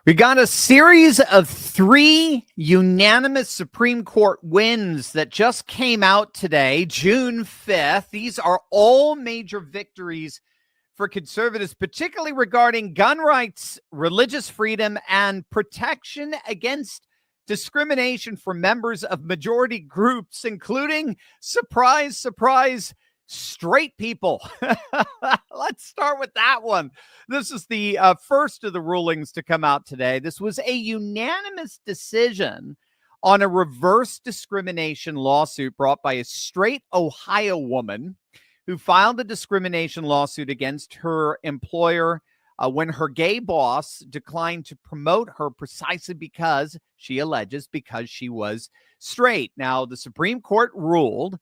We got a series of 3 unanimous Supreme Court wins that just came out today, June 5th. These are all major victories for conservatives, particularly regarding gun rights, religious freedom, and protection against discrimination for members of majority groups, including, surprise, surprise, straight people. Let's start with that one. This is the first of the rulings to come out today. This was a unanimous decision on a reverse discrimination lawsuit brought by a straight Ohio woman who filed a discrimination lawsuit against her employer when her gay boss declined to promote her precisely because, she alleges, because she was straight. Now, the Supreme Court ruled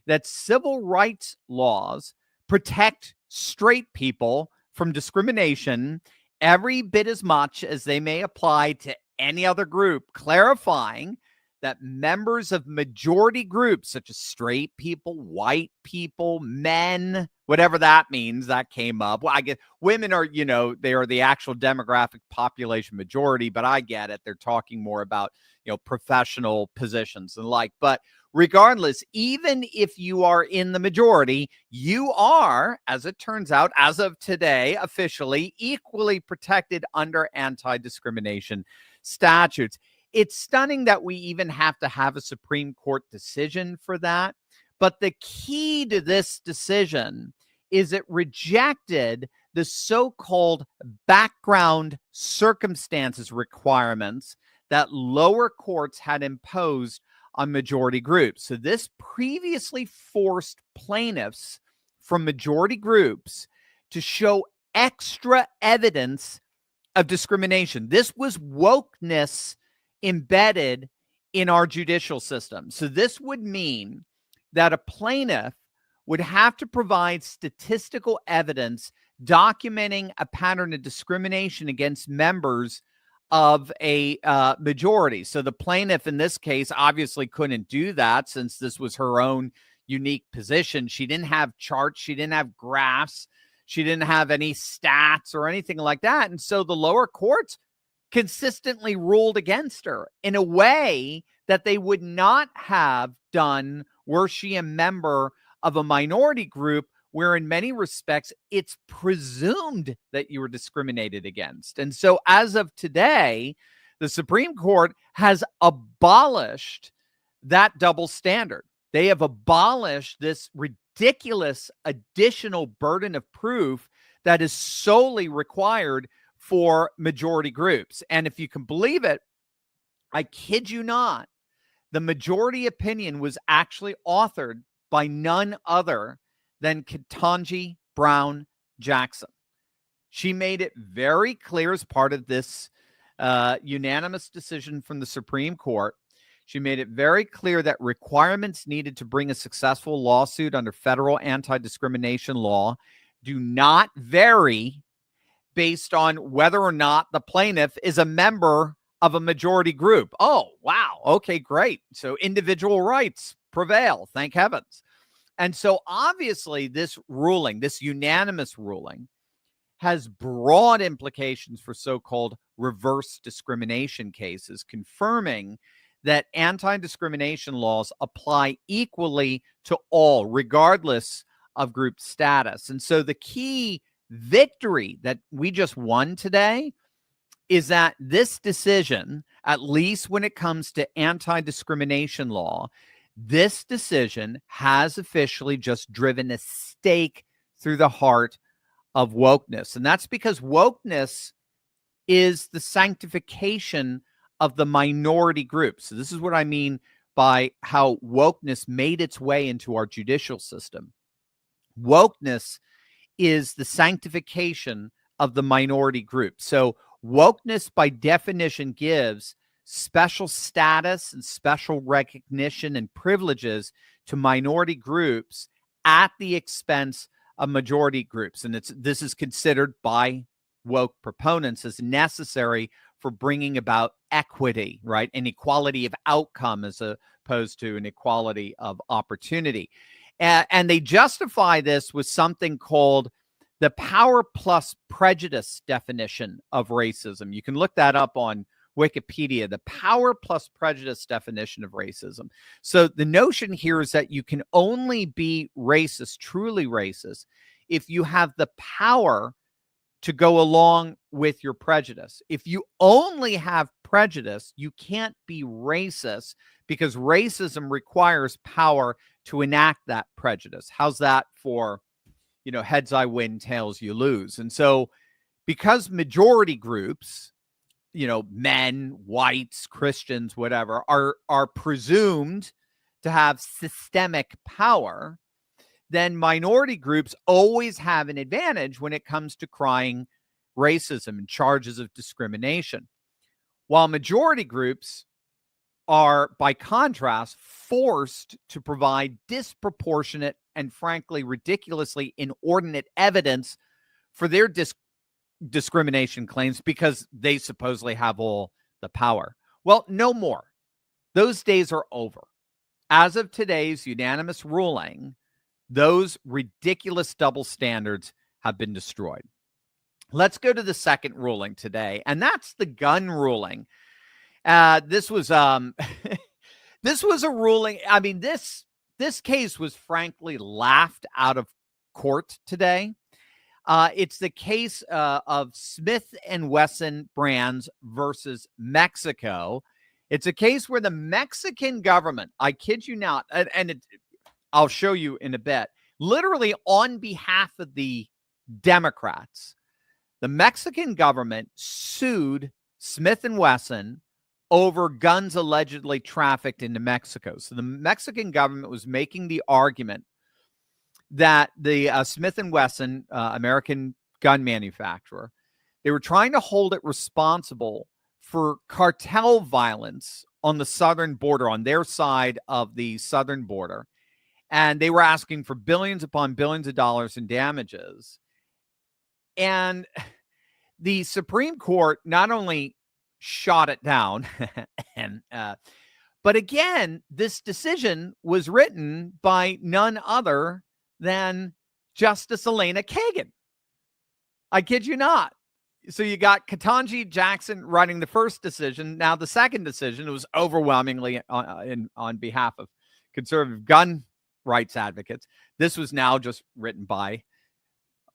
that civil rights laws protect straight people from discrimination every bit as much as they may apply to any other group, clarifying that members of majority groups, such as straight people, white people, men, whatever that means, that came up. Well, I guess women are, they are the actual demographic population majority, but I get it. They're talking more about, professional positions and like, but regardless, even if you are in the majority, you are, as it turns out, as of today, officially equally protected under anti-discrimination statutes. It's stunning that we even have to have a Supreme Court decision for that. But the key to this decision is it rejected the so-called background circumstances requirements that lower courts had imposed on majority groups. So this previously forced plaintiffs from majority groups to show extra evidence of discrimination. This was wokeness embedded in our judicial system. So this would mean that a plaintiff would have to provide statistical evidence documenting a pattern of discrimination against members of a majority. So the plaintiff in this case obviously couldn't do that since this was her own unique position. She didn't have charts. She didn't have graphs. She didn't have any stats or anything like that. And so the lower courts consistently ruled against her in a way that they would not have done were she a member of a minority group, where in many respects, it's presumed that you were discriminated against. And so as of today, the Supreme Court has abolished that double standard. They have abolished this ridiculous additional burden of proof that is solely required for majority groups. And if you can believe it, I kid you not, the majority opinion was actually authored by none other than Ketanji Brown Jackson. She made it very clear as part of this unanimous decision from the Supreme Court. She made it very clear that requirements needed to bring a successful lawsuit under federal anti-discrimination law do not vary based on whether or not the plaintiff is a member of a majority group. Oh, wow. Okay, great. So individual rights prevail. Thank heavens. And so obviously this ruling, this unanimous ruling, has broad implications for so-called reverse discrimination cases, confirming that anti-discrimination laws apply equally to all, regardless of group status. And so the key victory that we just won today is that this decision, at least when it comes to anti-discrimination law, this decision has officially just driven a stake through the heart of wokeness. And that's because wokeness is the sanctification of the minority group. So this is what I mean by how wokeness made its way into our judicial system. Wokeness is the sanctification of the minority group. So wokeness, by definition, gives special status and special recognition and privileges to minority groups at the expense of majority groups. And this is considered by woke proponents as necessary for bringing about equity, right? An equality of outcome as opposed to an equality of opportunity. And they justify this with something called the power plus prejudice definition of racism. You can look that up on Wikipedia, the power plus prejudice definition of racism. So the notion here is that you can only be racist, truly racist, if you have the power to go along with your prejudice. If you only have prejudice, you can't be racist because racism requires power to enact that prejudice. How's that for, heads I win, tails you lose? And so because majority groups, men, whites, Christians, whatever, are presumed to have systemic power, then minority groups always have an advantage when it comes to crying racism and charges of discrimination. While majority groups are, by contrast, forced to provide disproportionate and frankly ridiculously inordinate evidence for their discrimination claims because they supposedly have all the power. Well, no more. Those days are over. As of today's unanimous ruling, those ridiculous double standards have been destroyed. Let's go to the second ruling today, and that's the gun ruling. This was this was a ruling. I mean, this case was frankly laughed out of court today. It's the case of Smith & Wesson brands versus Mexico. It's a case where the Mexican government, I kid you not, and I'll show you in a bit, literally on behalf of the Democrats, the Mexican government sued Smith & Wesson over guns allegedly trafficked into Mexico. So the Mexican government was making the argument that the Smith & Wesson, American gun manufacturer, they were trying to hold it responsible for cartel violence on the southern border, on their side of the southern border. And they were asking for billions upon billions of dollars in damages. And the Supreme Court not only shot it down, but again, this decision was written by none other than Justice Elena Kagan. I kid you not. So you got Ketanji Jackson writing the first decision. Now the second decision was overwhelmingly on behalf of conservative gun rights advocates. This was now just written by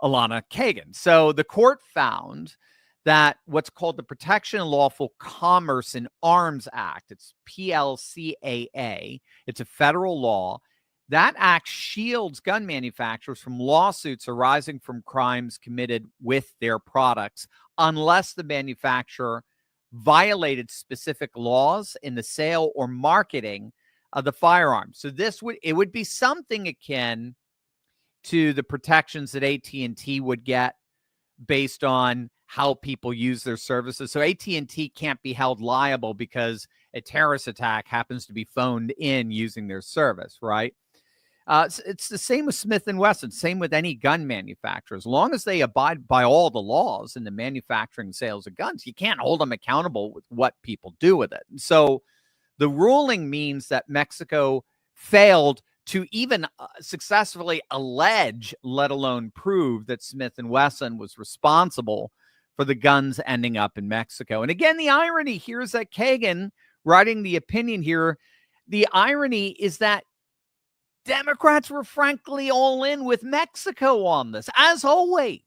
Elena Kagan. So the court found that what's called the Protection of Lawful Commerce in Arms Act, it's PLCAA, it's a federal law. That act shields gun manufacturers from lawsuits arising from crimes committed with their products unless the manufacturer violated specific laws in the sale or marketing of the firearm. So it would be something akin to the protections that AT&T would get based on how people use their services. So AT&T can't be held liable because a terrorist attack happens to be phoned in using their service, right? It's the same with Smith & Wesson, same with any gun manufacturer. As long as they abide by all the laws in the manufacturing and sales of guns, you can't hold them accountable with what people do with it. And so the ruling means that Mexico failed to even successfully allege, let alone prove, that Smith & Wesson was responsible for the guns ending up in Mexico. And again, the irony here is that Kagan, writing the opinion here, the irony is that Democrats were frankly all in with Mexico on this, as always.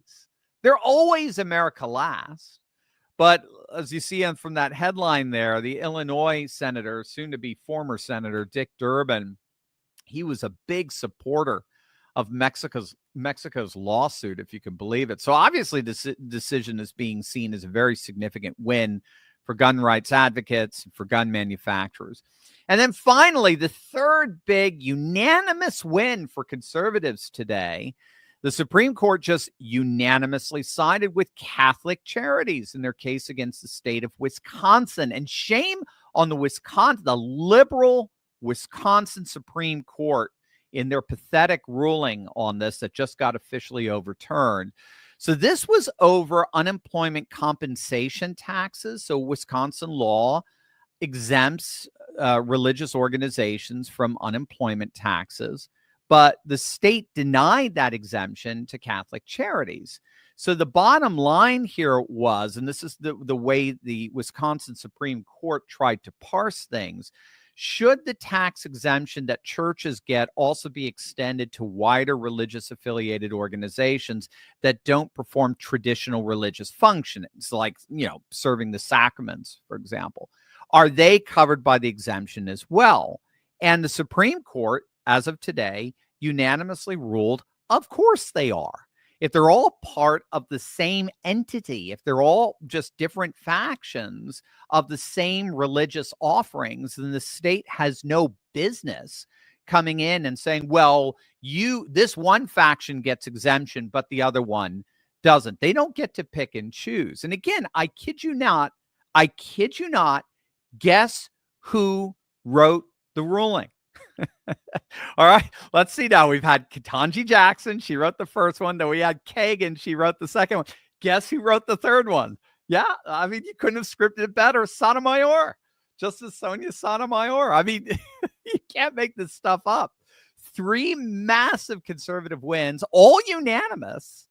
They're always America last. But as you see from that headline there, the Illinois senator, soon to be former Senator Dick Durbin, he was a big supporter of Mexico's lawsuit, if you can believe it. So obviously this decision is being seen as a very significant win for gun rights advocates, for gun manufacturers. And then finally, the third big unanimous win for conservatives today, the Supreme Court just unanimously sided with Catholic Charities in their case against the state of Wisconsin. And shame on the liberal Wisconsin Supreme Court in their pathetic ruling on this that just got officially overturned. So this was over unemployment compensation taxes. So Wisconsin law exempts religious organizations from unemployment taxes. but the state denied that exemption to Catholic Charities. So the bottom line here was, and this is the way the Wisconsin Supreme Court tried to parse things, should the tax exemption that churches get also be extended to wider religious affiliated organizations that don't perform traditional religious functions, like, serving the sacraments, for example? Are they covered by the exemption as well? And the Supreme Court, as of today, unanimously ruled, of course they are. If they're all part of the same entity, if they're all just different factions of the same religious offerings, then the state has no business coming in and saying, well, this one faction gets exemption, but the other one doesn't. They don't get to pick and choose. And again, I kid you not, guess who wrote the ruling? All right, let's see now. We've had Ketanji Jackson. She wrote the first one. Then we had Kagan. She wrote the second one. Guess who wrote the third one? Yeah, I mean, you couldn't have scripted it better. Sotomayor. Justice Sonia Sotomayor. I mean, you can't make this stuff up. 3 massive conservative wins, all unanimous,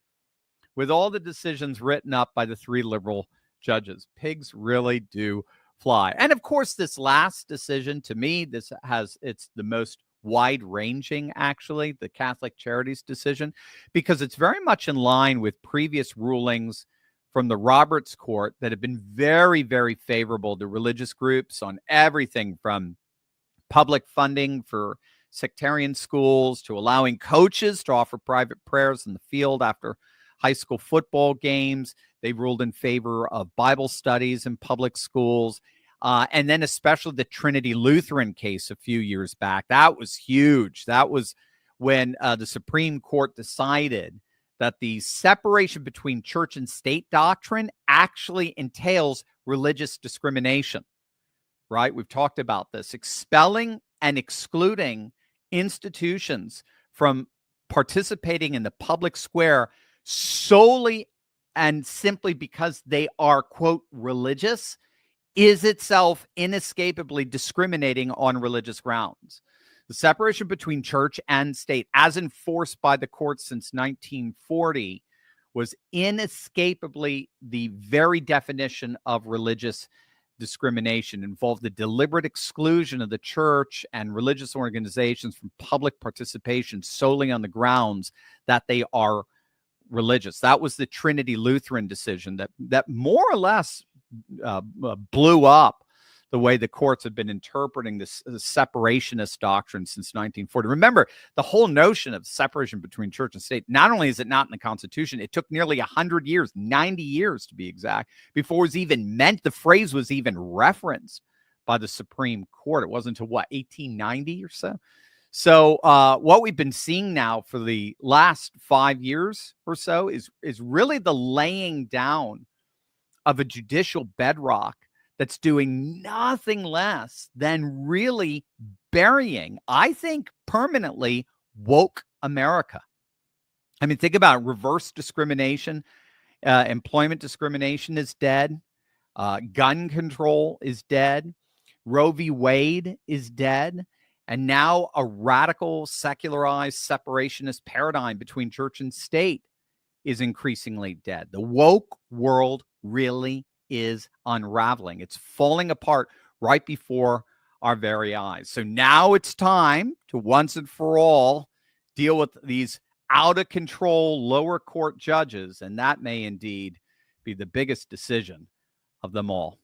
with all the decisions written up by the 3 liberal judges. Pigs really do fly. And of course, this last decision, to me, it's the most wide-ranging, actually, the Catholic Charities decision, because it's very much in line with previous rulings from the Roberts Court that have been very, very favorable to religious groups on everything from public funding for sectarian schools to allowing coaches to offer private prayers in the field after high school football games. They ruled in favor of Bible studies in public schools. And then especially the Trinity Lutheran case a few years back. That was huge. That was when the Supreme Court decided that the separation between church and state doctrine actually entails religious discrimination, right? We've talked about this. Expelling and excluding institutions from participating in the public square solely and simply because they are, quote, religious, is itself inescapably discriminating on religious grounds. The separation between church and state, as enforced by the courts since 1940, was inescapably the very definition of religious discrimination. Involved the deliberate exclusion of the church and religious organizations from public participation solely on the grounds that they are religious. That was the Trinity Lutheran decision that more or less blew up the way the courts have been interpreting this separationist doctrine since 1940. Remember, the whole notion of separation between church and state, not only is it not in the Constitution, it took nearly 100 years, 90 years to be exact, before it was even meant, the phrase was even referenced by the Supreme Court. It wasn't until, 1890 or so? So what we've been seeing now for the last 5 years or so is really the laying down of a judicial bedrock that's doing nothing less than really burying, I think, permanently woke America. I mean, think about it. Reverse discrimination, employment discrimination is dead. Gun control is dead. Roe v. Wade is dead. And now a radical, secularized, separationist paradigm between church and state is increasingly dead. The woke world really is unraveling. It's falling apart right before our very eyes. So now it's time to once and for all deal with these out of control lower court judges, and that may indeed be the biggest decision of them all.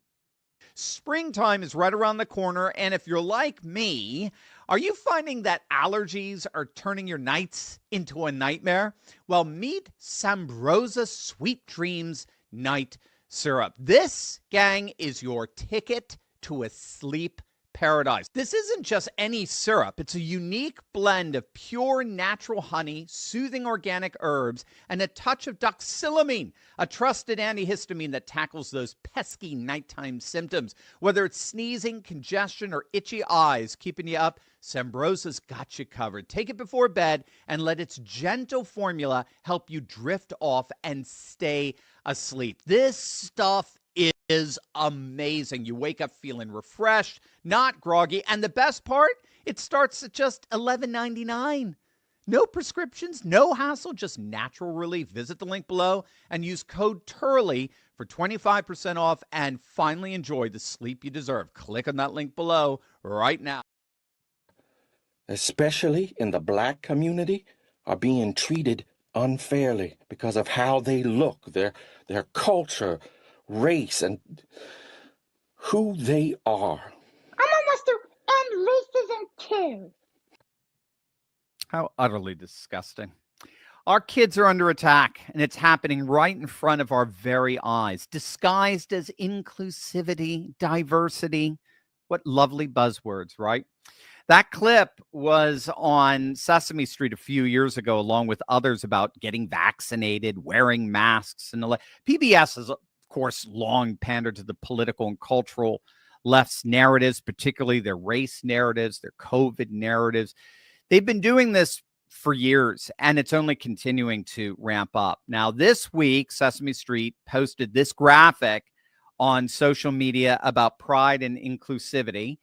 Springtime is right around the corner, and if you're like me, are you finding that allergies are turning your nights into a nightmare? Well, meet Samrosa Sweet Dreams Night Syrup. This, gang, is your ticket to a sleep paradise. This isn't just any syrup. It's a unique blend of pure natural honey, soothing organic herbs, and a touch of doxylamine, a trusted antihistamine that tackles those pesky nighttime symptoms. Whether it's sneezing, congestion, or itchy eyes keeping you up, Samrosa's got you covered. Take it before bed and let its gentle formula help you drift off and stay asleep. This stuff is amazing. You wake up feeling refreshed, not groggy, and the best part, it starts at just $11.99. No prescriptions, no hassle, just natural relief. Visit the link below and use code Turley for 25% off and finally enjoy the sleep you deserve. Click on that link below right now. Especially in the black community, are being treated unfairly because of how they look, their culture, race, and who they are. I'm almost to end racism too. How utterly disgusting. Our kids are under attack, and it's happening right in front of our very eyes, disguised as inclusivity, diversity. What lovely buzzwords, right? That clip was on Sesame Street a few years ago, along with others about getting vaccinated, wearing masks, and PBS has, of course, long pandered to the political and cultural left's narratives, particularly their race narratives, their COVID narratives. They've been doing this for years, and it's only continuing to ramp up. Now, this week, Sesame Street posted this graphic on social media about pride and inclusivity.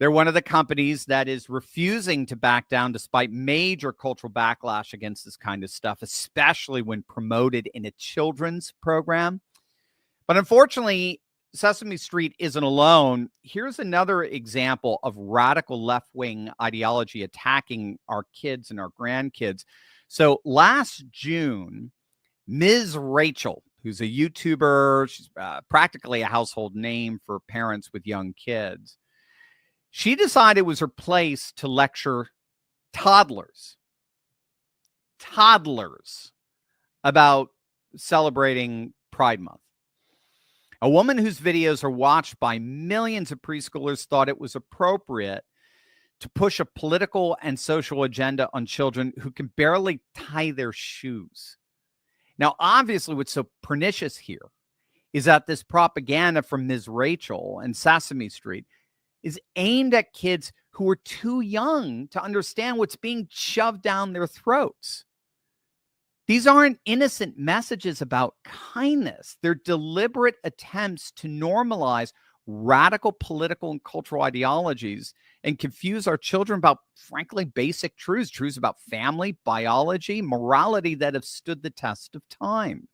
They're one of the companies that is refusing to back down despite major cultural backlash against this kind of stuff, especially when promoted in a children's program. But unfortunately, Sesame Street isn't alone. Here's another example of radical left-wing ideology attacking our kids and our grandkids. So last June, Ms. Rachel, who's a YouTuber, she's practically a household name for parents with young kids, she decided it was her place to lecture toddlers about celebrating Pride Month. A woman whose videos are watched by millions of preschoolers thought it was appropriate to push a political and social agenda on children who can barely tie their shoes. Now, obviously, what's so pernicious here is that this propaganda from Ms. Rachel and Sesame Street is aimed at kids who are too young to understand what's being shoved down their throats. These aren't innocent messages about kindness. They're deliberate attempts to normalize radical political and cultural ideologies and confuse our children about, frankly, basic truths about family, biology, morality that have stood the test of time.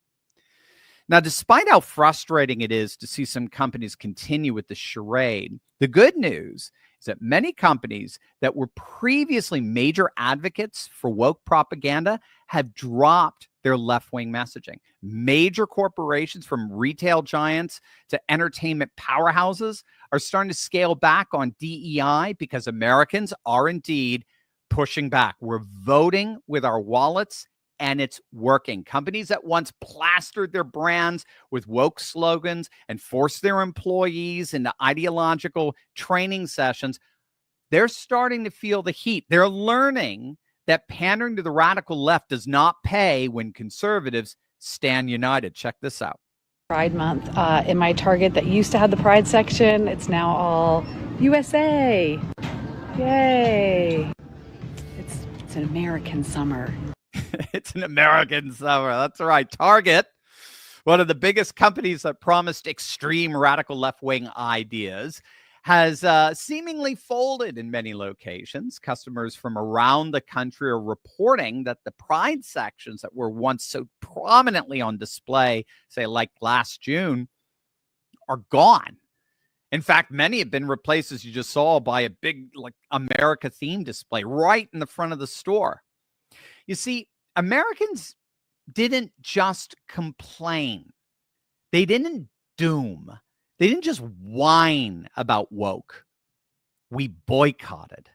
Now, despite how frustrating it is to see some companies continue with the charade, the good news is that many companies that were previously major advocates for woke propaganda have dropped their left-wing messaging. Major corporations, from retail giants to entertainment powerhouses, are starting to scale back on DEI because Americans are indeed pushing back. We're voting with our wallets, and it's working. Companies that once plastered their brands with woke slogans and forced their employees into ideological training sessions, they're starting to feel the heat. They're learning that pandering to the radical left does not pay when conservatives stand united. Check this out. Pride Month in my Target that used to have the Pride section. It's now all USA. Yay. It's an American summer. It's an American summer. That's right. Target, one of the biggest companies that promised extreme radical left-wing ideas, has seemingly folded in many locations. Customers from around the country are reporting that the Pride sections that were once so prominently on display, say like last June, are gone. In fact, many have been replaced, as you just saw, by a big like America theme display right in the front of the store. You see, Americans didn't just complain. They didn't doom. They didn't just whine about woke. We boycotted.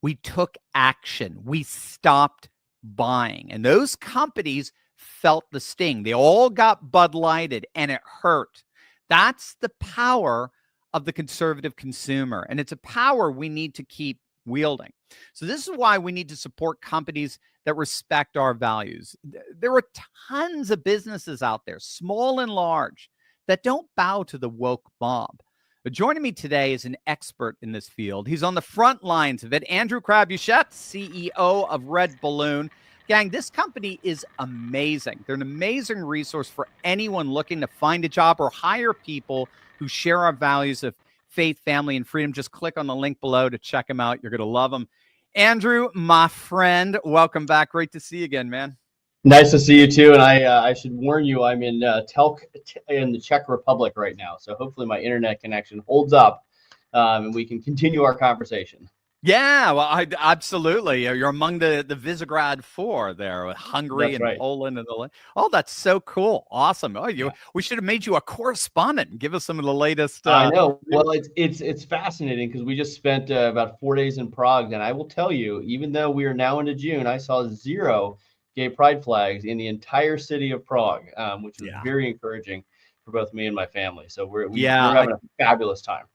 We took action. We stopped buying. And those companies felt the sting. They all got Bud Lighted, and it hurt. That's the power of the conservative consumer. And it's a power we need to keep wielding. So this is why we need to support companies that respect our values. There are tons of businesses out there, small and large, that don't bow to the woke mob. But joining me today is an expert in this field. He's on the front lines of it. Andrew Crabuchette, CEO of Red Balloon. Gang, this company is amazing. They're an amazing resource for anyone looking to find a job or hire people who share our values of faith, family, and freedom. Just click on the link below to check them out. You're going to love them. Andrew, my friend, welcome back. Great to see you again, man. Nice to see you too. And I should warn you, I'm in Telk in the Czech Republic right now. So hopefully my internet connection holds up, and we can continue our conversation. Yeah, well, absolutely. You're among the Visegrad Four there, with Hungary and Poland and the. Oh, that's so cool! Awesome. Oh, we should have made you a correspondent and give us some of the latest. I know. Well, it's fascinating because we just spent about 4 days in Prague, and I will tell you, even though we are now into June, I saw 0 gay pride flags in the entire city of Prague, which was very encouraging for both me and my family. So we're having a fabulous time.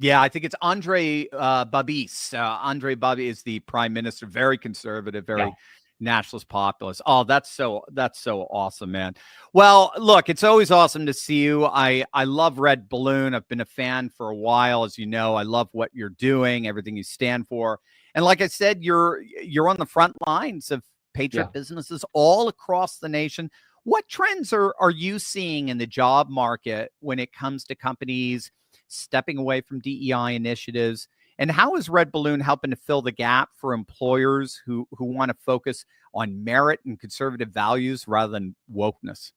Yeah, I think it's Andrej Babis. Andrej Babis is the prime minister, very conservative, very nationalist populist. Oh, that's so awesome, man. Well, look, it's always awesome to see you. I love Red Balloon. I've been a fan for a while, as you know. I love what you're doing, everything you stand for. And like I said, you're on the front lines of patriot businesses all across the nation. What trends are you seeing in the job market when it comes to companies stepping away from DEI initiatives? And how is Red Balloon helping to fill the gap for employers who want to focus on merit and conservative values rather than wokeness?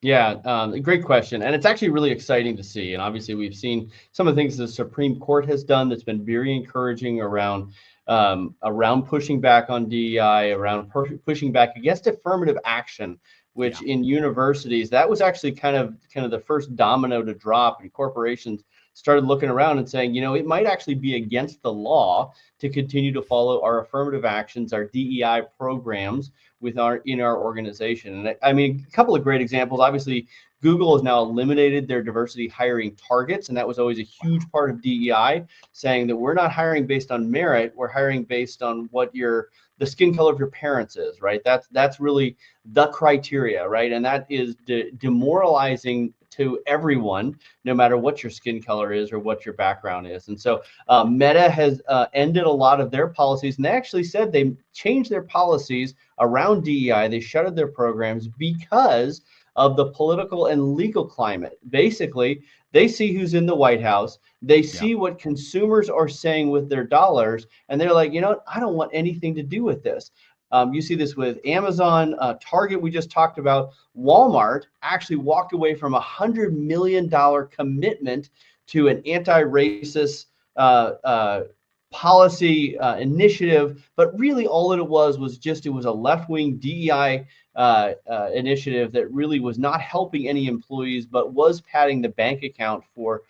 Yeah, great question. And it's actually really exciting to see. And obviously, we've seen some of the things the Supreme Court has done that's been very encouraging around pushing back on DEI, around pushing back against affirmative action, which in universities, that was actually kind of the first domino to drop, and corporations started looking around and saying, it might actually be against the law to continue to follow our affirmative actions, our DEI programs in our organization. And I mean, a couple of great examples. Obviously, Google has now eliminated their diversity hiring targets, and that was always a huge part of DEI, saying that we're not hiring based on merit, we're hiring based on what the skin color of your parents is, right? That's really the criteria, right? And that is demoralizing to everyone, no matter what your skin color is or what your background is. And so Meta has ended a lot of their policies, and they actually said they changed their policies around DEI. They shuttered their programs because of the political and legal climate. Basically, they see who's in the White House. They see what consumers are saying with their dollars, and they're like, I don't want anything to do with this. You see this with Amazon, Target, we just talked about. Walmart actually walked away from $100 million commitment to an anti-racist policy initiative, but really all it was a left-wing DEI initiative that really was not helping any employees, but was padding the bank account for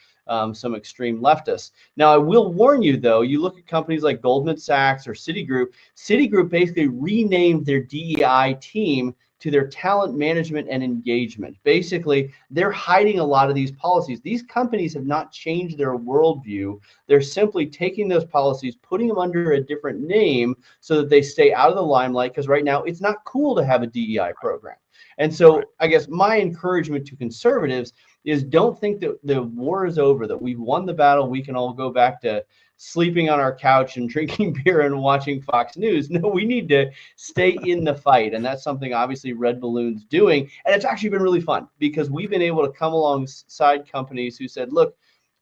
some extreme leftists. Now, I will warn you, though, you look at companies like Goldman Sachs or Citigroup basically renamed their DEI team to their talent management and engagement. Basically, they're hiding a lot of these policies. These companies have not changed their worldview. They're simply taking those policies, putting them under a different name so that they stay out of the limelight, because right now it's not cool to have a DEI program. And so I guess my encouragement to conservatives is don't think that the war is over, that we've won the battle, we can all go back to sleeping on our couch and drinking beer and watching Fox News. No, we need to stay in the fight. And that's something obviously Red Balloon's doing. And it's actually been really fun because we've been able to come alongside companies who said, look,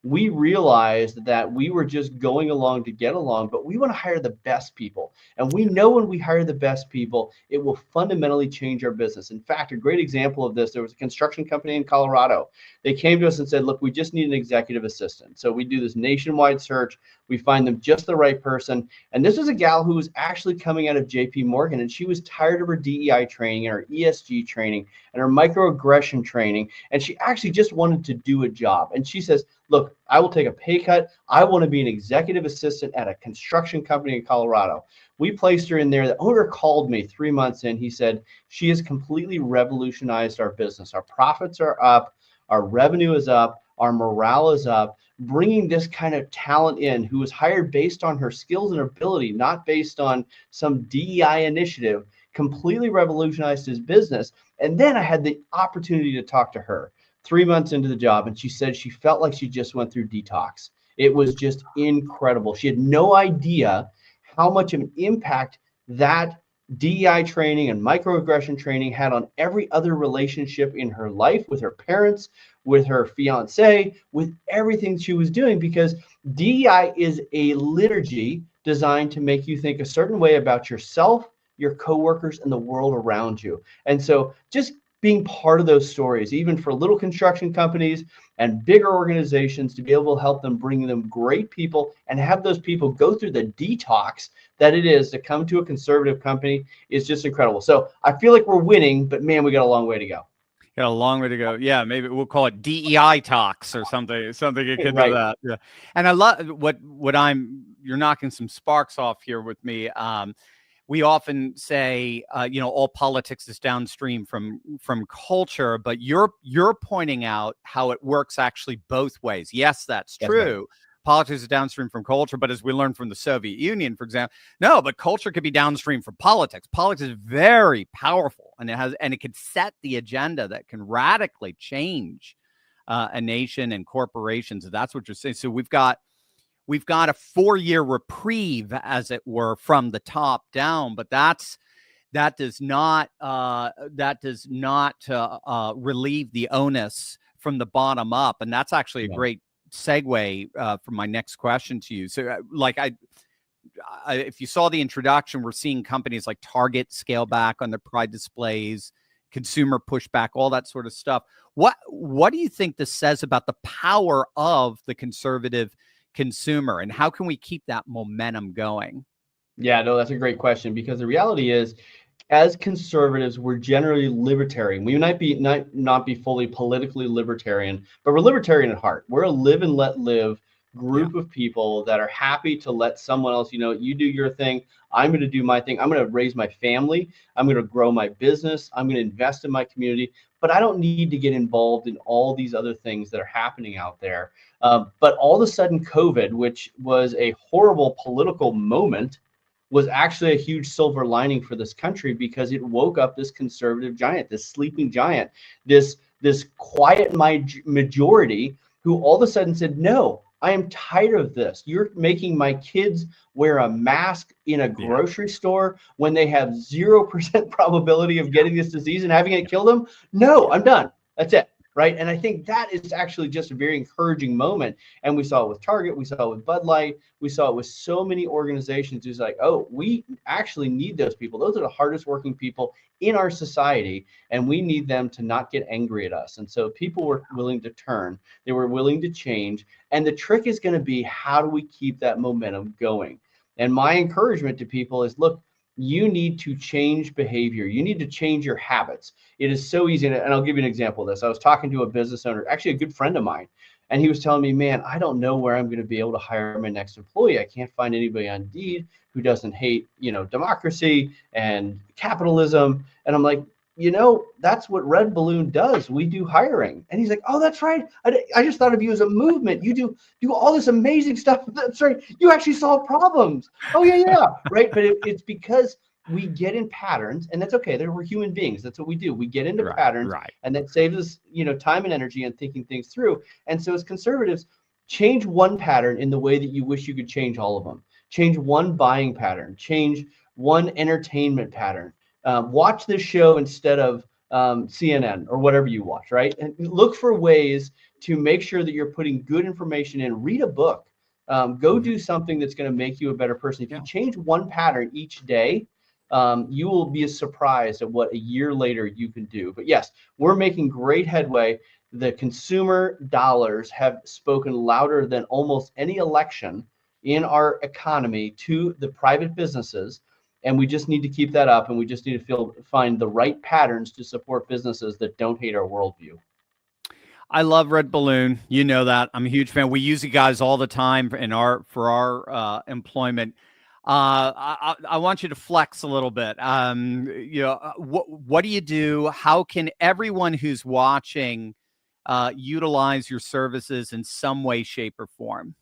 we realized that we were just going along to get along, but we want to hire the best people. And we know when we hire the best people, it will fundamentally change our business. In fact, a great example of this, there was a construction company in Colorado. They came to us and said, look, we just need an executive assistant. So we do this nationwide search. We find them just the right person. And this was a gal who was actually coming out of JP Morgan, and she was tired of her DEI training and her ESG training and her microaggression training. And she actually just wanted to do a job. And she says, look, I will take a pay cut. I want to be an executive assistant at a construction company in Colorado. We placed her in there. The owner called me 3 months in. He said, she has completely revolutionized our business. Our profits are up. Our revenue is up. Our morale is up. Bringing this kind of talent in who was hired based on her skills and ability, not based on some DEI initiative, completely revolutionized his business. And then I had the opportunity to talk to her 3 months into the job, and she said she felt like she just went through detox. It was just incredible. She had no idea how much of an impact that DEI training and microaggression training had on every other relationship in her life, with her parents, with her fiance, with everything she was doing, because DEI is a liturgy designed to make you think a certain way about yourself, your coworkers, and the world around you. And so just being part of those stories, even for little construction companies and bigger organizations, to be able to help them, bring them great people and have those people go through the detox that it is to come to a conservative company is just incredible. So I feel like we're winning, but man, we got a long way to go. Got a long way to go. Yeah, maybe we'll call it DEI talks or something akin to that. Yeah. And I love you're knocking some sparks off here with me. We often say, all politics is downstream from culture, but you're pointing out how it works actually both ways. Yes, that's true. Right. Politics is downstream from culture, but as we learned from the Soviet Union, for example, no, but culture could be downstream from politics. Politics is very powerful, and it can set the agenda that can radically change a nation and corporations. That's what you're saying. So we've got a 4-year reprieve, as it were, from the top down, but that does not relieve the onus from the bottom up, and that's actually a great segue for my next question to you. So, if you saw the introduction, we're seeing companies like Target scale back on their Pride displays, consumer pushback, all that sort of stuff. What do you think this says about the power of the conservative consumer, and how can we keep that momentum going? Yeah, no, that's a great question, because the reality is, as conservatives, we're generally libertarian. We might be not be fully politically libertarian, but we're libertarian at heart. We're a live and let live group of people that are happy to let someone else, you do your thing, I'm going to do my thing. I'm going to raise my family. I'm going to grow my business. I'm going to invest in my community, but I don't need to get involved in all these other things that are happening out there. But all of a sudden, COVID, which was a horrible political moment, was actually a huge silver lining for this country, because it woke up this conservative giant, this sleeping giant, this quiet majority who all of a sudden said, no, I am tired of this. You're making my kids wear a mask in a grocery store when they have 0% probability of getting this disease and having it kill them. No, I'm done. That's it. Right. And I think that is actually just a very encouraging moment. And we saw it with Target. We saw it with Bud Light. We saw it with so many organizations who's like, oh, we actually need those people. Those are the hardest working people in our society, and we need them to not get angry at us. And so people were willing to turn. They were willing to change. And the trick is going to be, how do we keep that momentum going? And my encouragement to people is, look, you need to change behavior. You need to change your habits. It is so easy. And I'll give you an example of this. I was talking to a business owner, actually a good friend of mine, and he was telling me, man, I don't know where I'm going to be able to hire my next employee. I can't find anybody on Indeed who doesn't hate, democracy and capitalism. And I'm like, that's what Red Balloon does. We do hiring. And he's like, oh, that's right. I just thought of you as a movement. You do all this amazing stuff. That's right. You actually solve problems. Oh, yeah. Right. But it's because we get in patterns, and that's okay. We're human beings. That's what we do. We get into patterns, and that saves us, time and energy and thinking things through. And so as conservatives, change one pattern in the way that you wish you could change all of them. Change one buying pattern. Change one entertainment pattern. Watch this show instead of CNN or whatever you watch, right? And look for ways to make sure that you're putting good information in. Read a book. Go do something that's going to make you a better person. If you change one pattern each day, you will be surprised at what a year later you can do. But yes, we're making great headway. The consumer dollars have spoken louder than almost any election in our economy to the private businesses. And we just need to keep that up, and we just need to find the right patterns to support businesses that don't hate our worldview. I love Red Balloon. You know that. I'm a huge fan. We use you guys all the time for our employment. I want you to flex a little bit. What do you do? How can everyone who's watching utilize your services in some way, shape, or form?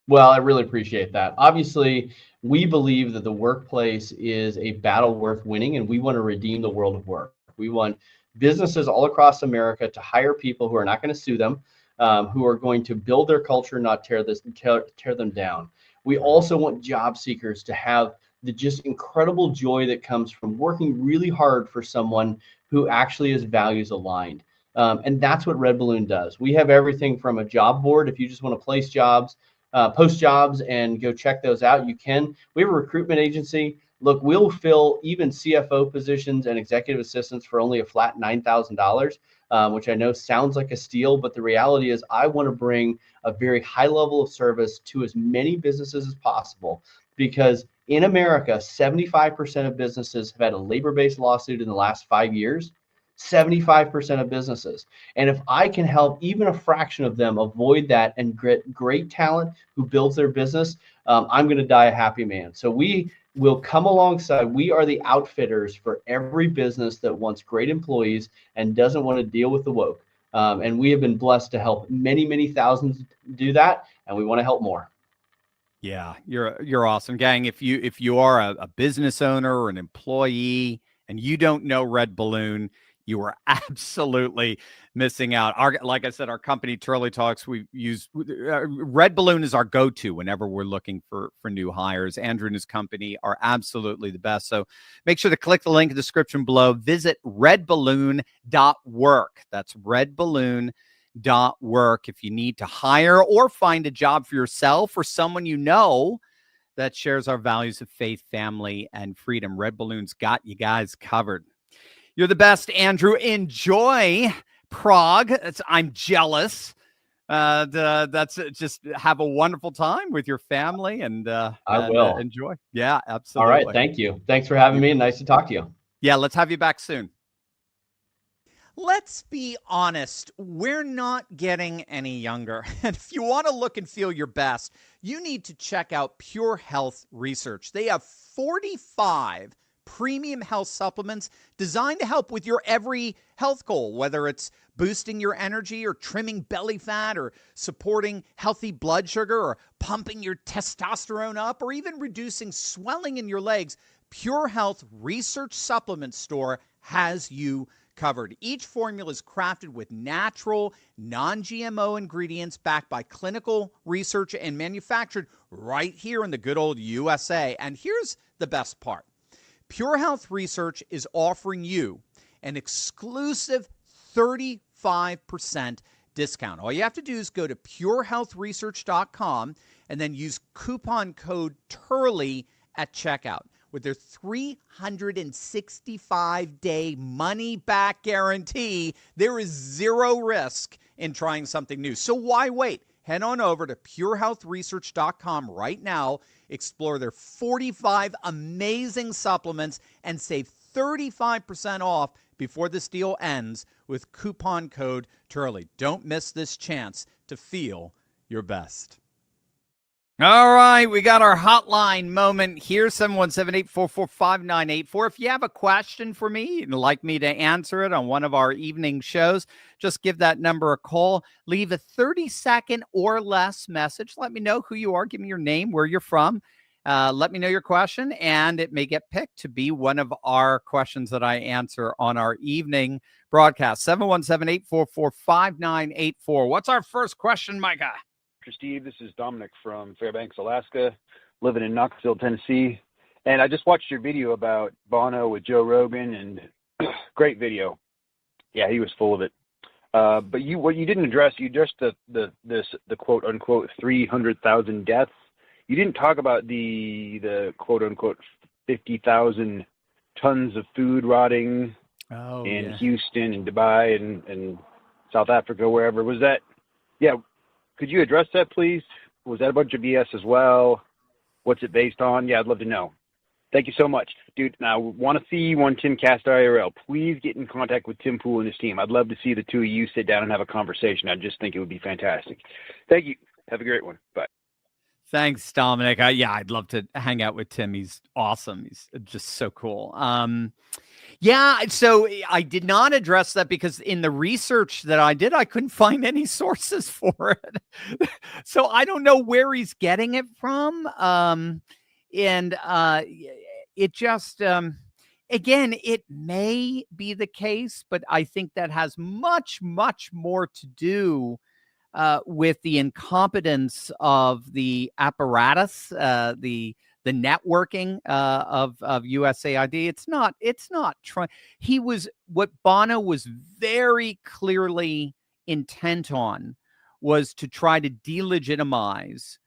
Well, I really appreciate that. Obviously, we believe that the workplace is a battle worth winning, and we want to redeem the world of work. We want businesses all across America to hire people who are not going to sue them, who are going to build their culture, not tear them down. We also want job seekers to have the just incredible joy that comes from working really hard for someone who actually is values aligned. And that's what Red Balloon does. We have everything from a job board, if you just want to place jobs, post jobs and go check those out, you can. We have a recruitment agency. Look, we'll fill even CFO positions and executive assistants for only a flat $9,000, which I know sounds like a steal, but the reality is I want to bring a very high level of service to as many businesses as possible, because in America, 75% of businesses have had a labor-based lawsuit in the last 5 years. 75% of businesses. And if I can help even a fraction of them avoid that and get great talent who builds their business, I'm going to die a happy man. So we will come alongside. We are the outfitters for every business that wants great employees and doesn't want to deal with the woke. And we have been blessed to help many, many thousands do that. And we want to help more. Yeah, you're awesome, gang. If you are a business owner or an employee and you don't know Red Balloon, you are absolutely missing out. Like I said, our company Turley Talks, we use Red Balloon is our go-to whenever we're looking for new hires. Andrew and his company are absolutely the best. So make sure to click the link in the description below. Visit redballoon.work. That's redballoon.work if you need to hire or find a job for yourself or someone you know that shares our values of faith, family, and freedom. Red Balloon's got you guys covered. You're the best, Andrew. Enjoy Prague. I'm jealous. That's just have a wonderful time with your family and I will enjoy. Yeah, absolutely. All right. Thank you. Thanks for having me. And nice to talk to you. Yeah, let's have you back soon. Let's be honest, we're not getting any younger. And if you want to look and feel your best, you need to check out Pure Health Research. They have 45 premium health supplements designed to help with your every health goal, whether it's boosting your energy or trimming belly fat or supporting healthy blood sugar or pumping your testosterone up or even reducing swelling in your legs. Pure Health Research Supplement Store has you covered. Each formula is crafted with natural, non-GMO ingredients backed by clinical research and manufactured right here in the good old USA. And here's the best part. Pure Health Research is offering you an exclusive 35% discount. All you have to do is go to purehealthresearch.com and then use coupon code TURLEY at checkout. With their 365-day money-back guarantee, there is zero risk in trying something new. So why wait? Head on over to purehealthresearch.com right now, explore their 45 amazing supplements, and save 35% off before this deal ends with coupon code TURLEY. Don't miss this chance to feel your best. All right, we got our hotline moment here, 717-844-5984. If you have a question for me and like me to answer it on one of our evening shows, just give that number a call. Leave a 30-second or less message. Let me know who you are. Give me your name, where you're from. Let me know your question, and it may get picked to be one of our questions that I answer on our evening broadcast. 717-844-5984. What's our first question, Micah? Steve, this is Dominic from Fairbanks, Alaska, living in Knoxville, Tennessee. And I just watched your video about Bono with Joe Rogan, and great video. Yeah, he was full of it. But what you didn't address, you addressed the quote unquote 300,000 deaths. You didn't talk about the quote unquote 50,000 tons of food rotting in Houston and Dubai and South Africa, wherever. Was that? Yeah. Could you address that, please? Was that a bunch of BS as well? What's it based on? Yeah, I'd love to know. Thank you so much. Dude, now, want to see you on Timcast IRL. Please get in contact with Tim Pool and his team. I'd love to see the two of you sit down and have a conversation. I just think it would be fantastic. Thank you. Have a great one. Bye. Thanks, Dominic. Yeah, I'd love to hang out with Tim. He's awesome. He's just so cool. Yeah, so I did not address that because in the research that I did, I couldn't find any sources for it. So I don't know where he's getting it from. It just, again, it may be the case, but I think that has much, much more to do with the incompetence of the apparatus, the networking of USAID. It's not trying. What Bono was very clearly intent on was to try to delegitimize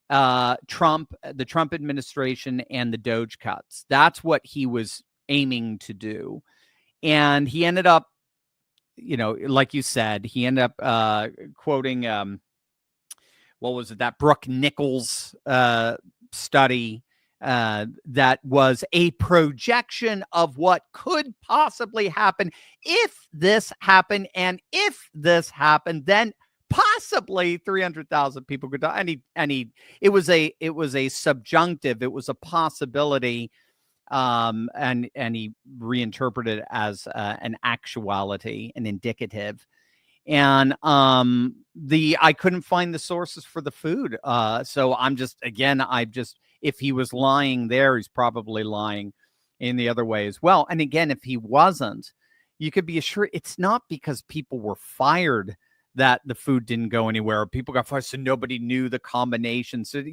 the Trump administration and the Doge cuts. That's what he was aiming to do. And he ended up, like you said, he ended up quoting, what was it, that Brooke Nichols study that was a projection of what could possibly happen if this happened. And if this happened, then possibly 300,000 people could die. It was a subjunctive. It was a possibility. And he reinterpreted it as an actuality, an indicative. And I couldn't find the sources for the food. So if he was lying there, he's probably lying in the other way as well. And again, if he wasn't, you could be assured it's not because people were fired that the food didn't go anywhere. People got fired, so nobody knew the combination. So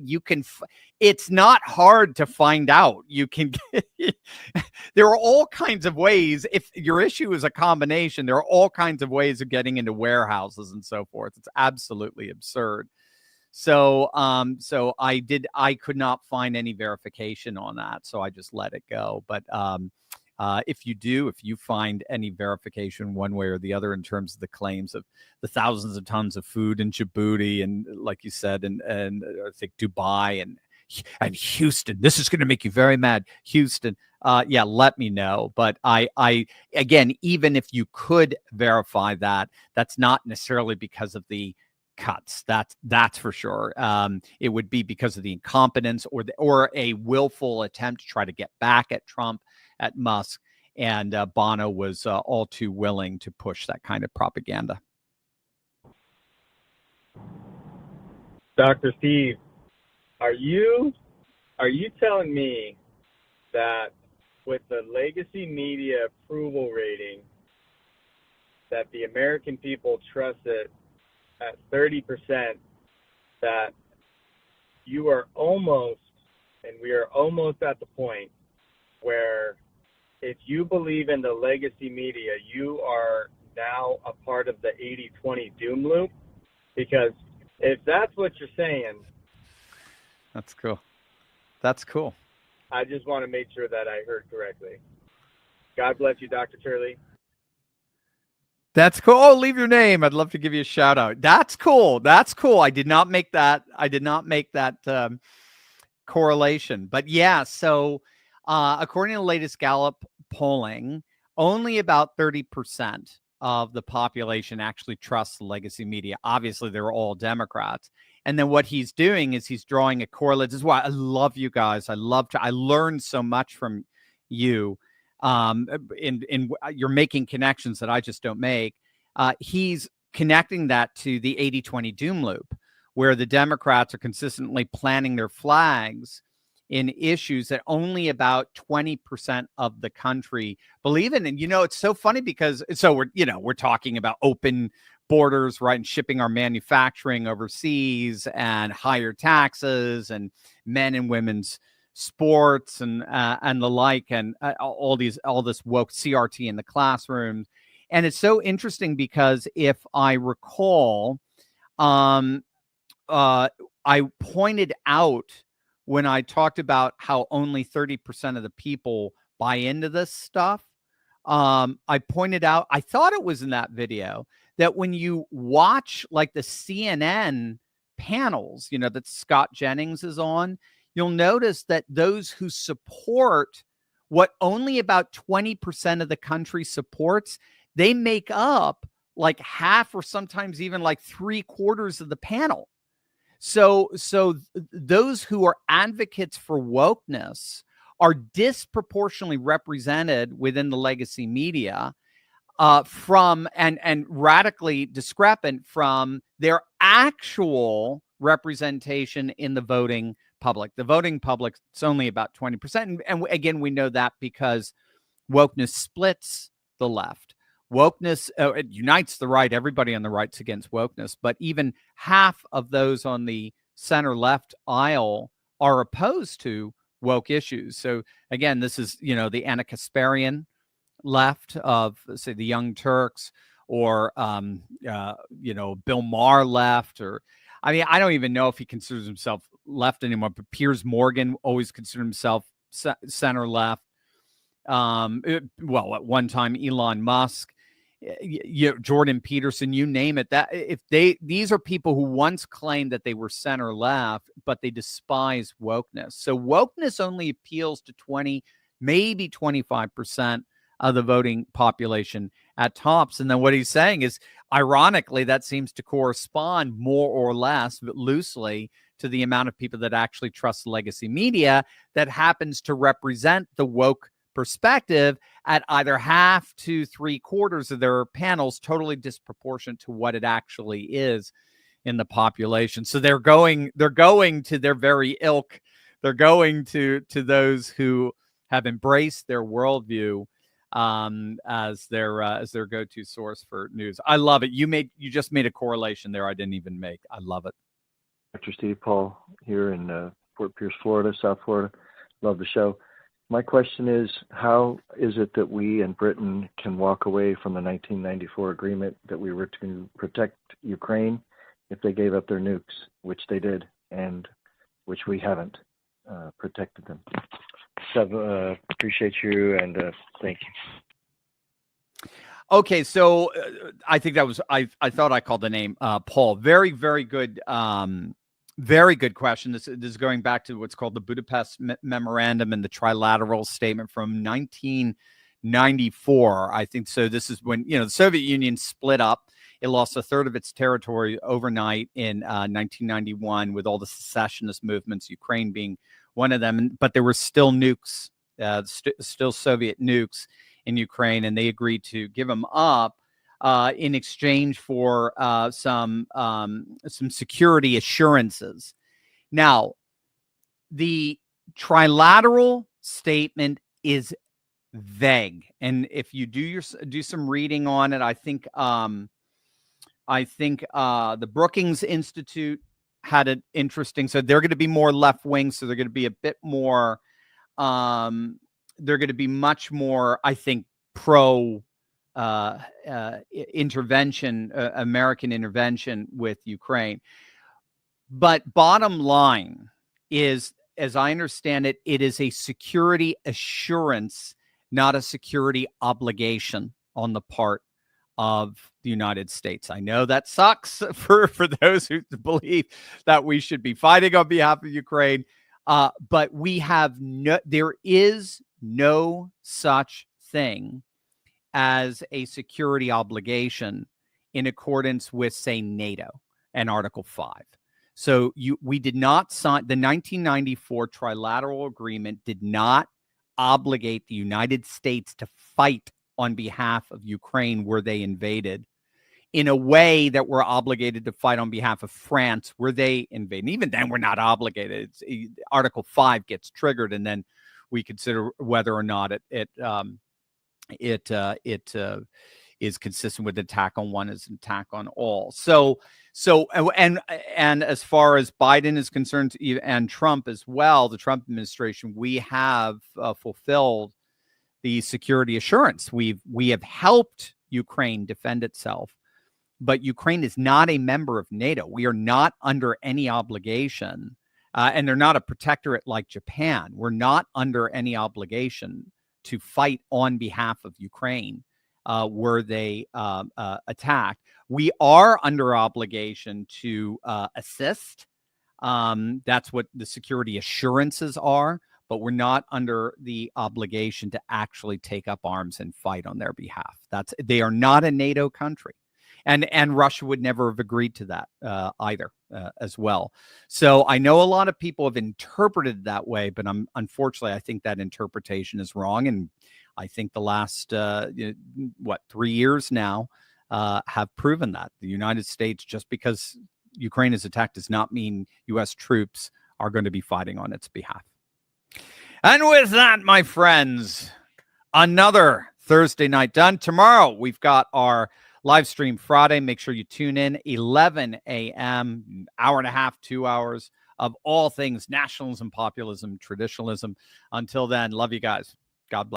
it's not hard to find out. You can there are all kinds of ways. If your issue is a combination, there are all kinds of ways of getting into warehouses and so forth. It's absolutely absurd. So I could not find any verification on that. So I just let it go. But if you find any verification one way or the other in terms of the claims of the thousands of tons of food in Djibouti and, like you said, and I think Dubai and Houston, this is going to make you very mad, Houston. Yeah, let me know. But I again, even if you could verify that, that's not necessarily because of the cuts. That's for sure. It would be because of the incompetence or a willful attempt to try to get back at Trump, at Musk, and Bono was all too willing to push that kind of propaganda. Dr. Steve, are you telling me that with the legacy media approval rating, that the American people trust it at 30%, that you are almost, and we are almost at the point where if you believe in the legacy media, you are now a part of the 80-20 doom loop? Because if that's what you're saying, that's cool. That's cool. I just want to make sure that I heard correctly. God bless you, Dr. Turley. That's cool. Oh, leave your name. I'd love to give you a shout out. That's cool. That's cool. I did not make that correlation. But yeah, so according to the latest Gallup polling, only about 30% of the population actually trusts the legacy media. Obviously, they're all Democrats. And then what he's doing is he's drawing a correlate. This is why I love you guys. I learned so much from you. You're making connections that I just don't make. He's connecting that to the 80-20 doom loop, where the Democrats are consistently planting their flags in issues that only about 20% of the country believe in. And, it's so funny because we're talking about open borders, right? And shipping our manufacturing overseas and higher taxes and men and women's sports and the like, and all this woke CRT in the classroom. And it's so interesting because if I recall, I pointed out when I talked about how only 30% of the people buy into this stuff, I pointed out, I thought it was in that video, that when you watch like the CNN panels, that Scott Jennings is on, you'll notice that those who support what only about 20% of the country supports, they make up like half or sometimes even like 3/4 of the panel. So those who are advocates for wokeness are disproportionately represented within the legacy media from and radically discrepant from their actual representation in the voting public. The voting public, it's only about 20%. And again, we know that because wokeness splits the left. Wokeness it unites the right. Everybody on the right's against wokeness, but even half of those on the center left aisle are opposed to woke issues. So again, this is, the Anna Kasparian left of, say, the Young Turks, or Bill Maher left, or I mean, I don't even know if he considers himself left anymore, but Piers Morgan always considered himself center left. Well, at one time, Elon Musk, Jordan Peterson, you name it. That these are people who once claimed that they were center left, but they despise wokeness. So wokeness only appeals to 20, maybe 25% of the voting population at tops. And then what he's saying is, ironically, that seems to correspond more or less, but loosely, to the amount of people that actually trust legacy media that happens to represent the woke perspective at either half to 3/4 of their panels, totally disproportionate to what it actually is in the population. So they're going to their very ilk. They're going to those who have embraced their worldview as their go-to source for news. I love it. You just made a correlation there I didn't even make. I love it. Dr. Steve Paul here in Fort Pierce, Florida, South Florida. Love the show. My question is, how is it that we in Britain can walk away from the 1994 agreement that we were to protect Ukraine if they gave up their nukes, which they did, and which we haven't protected them? So, appreciate you, and thank you. Okay, so I think that was I thought I called the name Paul. Very, very good. Very good question. This is going back to what's called the Budapest Memorandum and the Trilateral Statement from 1994. I think so. This is when the Soviet Union split up. It lost a third of its territory overnight in 1991, with all the secessionist movements, Ukraine being one of them. But there were still nukes, still Soviet nukes in Ukraine, and they agreed to give them up in exchange for some security assurances. Now, the trilateral statement is vague, and if you do some reading on it, I think the Brookings Institute had an interesting. So they're going to be more left wing. So they're going to be a bit more. They're going to be much more, I think, pro intervention, American intervention with Ukraine. But bottom line is, as I understand it, it is a security assurance, not a security obligation on the part of the United States. I know that sucks for those who believe that we should be fighting on behalf of Ukraine, but there is no such thing as a security obligation in accordance with, say, NATO and Article 5. So we did not sign the 1994 trilateral agreement, did not obligate the United States to fight on behalf of Ukraine where they invaded, in a way that we're obligated to fight on behalf of France where they invade. And even then, we're not obligated. Article 5 gets triggered, and then we consider whether or not it is consistent with attack on one is an attack on all. So and as far as Biden is concerned, and Trump as well, the Trump administration, we have fulfilled the security assurance. We have helped Ukraine defend itself, but Ukraine is not a member of NATO. We are not under any obligation, and they're not a protectorate like Japan. We're not under any obligation to fight on behalf of Ukraine were they attacked. We are under obligation to assist. That's what the security assurances are, but we're not under the obligation to actually take up arms and fight on their behalf. They are not a NATO country. And Russia would never have agreed to that either as well. So I know a lot of people have interpreted it that way, but unfortunately, I think that interpretation is wrong. And I think the last, 3 years now have proven that. The United States, just because Ukraine is attacked, does not mean U.S. troops are going to be fighting on its behalf. And with that, my friends, another Thursday night done. Tomorrow, we've got our live stream Friday. Make sure you tune in 11 a.m., hour and a half, 2 hours of all things nationalism, populism, traditionalism. Until then, love you guys. God bless.